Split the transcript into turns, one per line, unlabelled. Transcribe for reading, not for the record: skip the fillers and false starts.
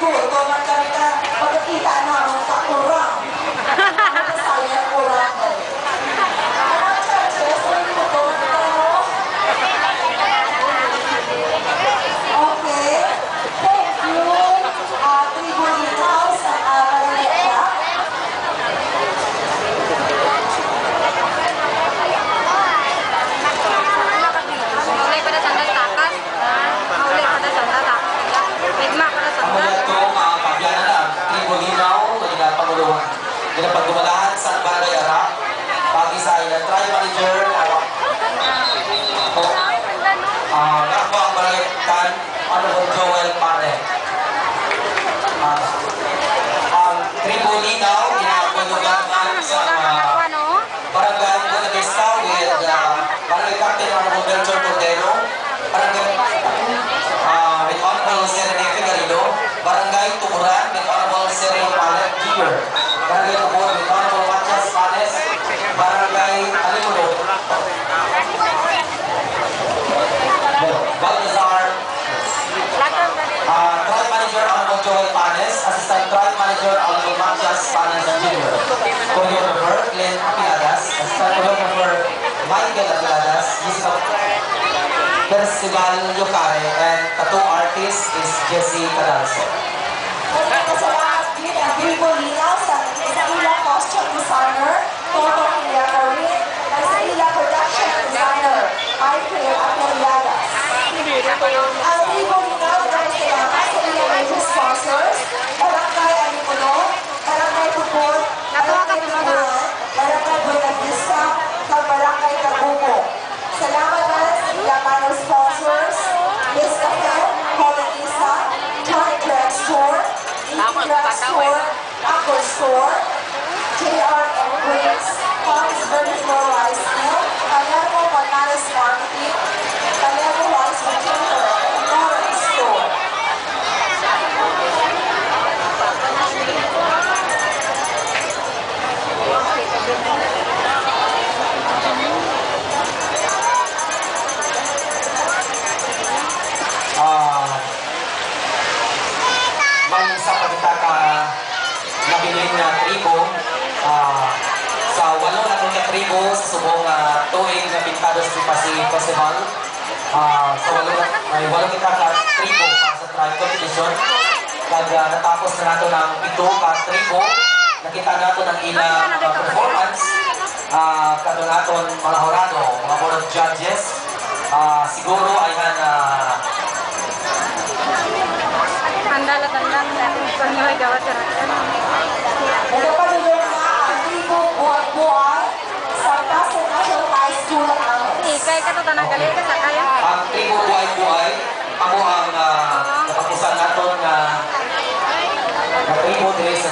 school. Tuman kami na pagkakita namin sa kurang. Saya kurang. Mga churches, may tutunan tayo. Okay. Thank you. Tribune House ng Marilena.
Maulay pada sandal takas. Maulay pada sandal takas. Ligma pada
Ang
sandal.
mga ito, pagyanan na, tribulinaw, kanina panguluhan. Pinapagdumalahan sa Barangay Ara, pag-isa na tribe manager, ako ang Barangay Tan, Honorable Joel Pare. Ang tribulinaw, pinapagdumalahan sa Barangay Buenavista with Barangay Captain Honorable Belchor Cordero, Barangay with Honorable Serenay Figarido, Barangay Tuburan with Honorable Serenay Palet Jr., Barangay Tubur with Honorable Matias Panes, Barangay Alimulo, Baltazar, Tribe Manager Honorable Joel Panes, Assistant Tribe Manager Honorable Matias Panes Jr., Choreographer Glenn Apiladas, Assistant Choreographer Michael Apiladas, Yusuf Festival Yukare, and tattoo artist is Jessie Cadalso.
Salamat din ang Tribune sa Isabela Costume Designer, Toto Iliacarin, at Isabela Production Designer, Michael Apeliadas. Ang Tribune dahil salamat sa ilang major sponsors, Barangay Alimulo, Barangay Tupon, Barangay Tuburan, Barangay Buenavista, at Barangay Tagubo. Salamat dahil sa ilang minor sponsors, Miss Cafe, Holy Isa, Tonic Drug Store, Drug Store, Aqua Store, JR and Grades, Tom's Vertical Rice Mill, Palermo Bananas Marketing, Palermo Rice Material, and Lawrence Store.
May isa pa kita ka nabiling na tribo sa walong atong ka tribo sa subong tuig na Pintados di Pasig Festival. Sa walong kita ka tribo para sa tribe competition. Kag natapos na nato ng ito ka tribo, nakita nato ng ilang performance. Kadto naton mga horado, mga board of judges. Siguro ay
Handal at handal natin sa mga gawa sa rakan.
Nagpapadulong na ang Tribo Buhay-Buhay sa Pasig National High School ang
Ikay ka to tanang gali ka sa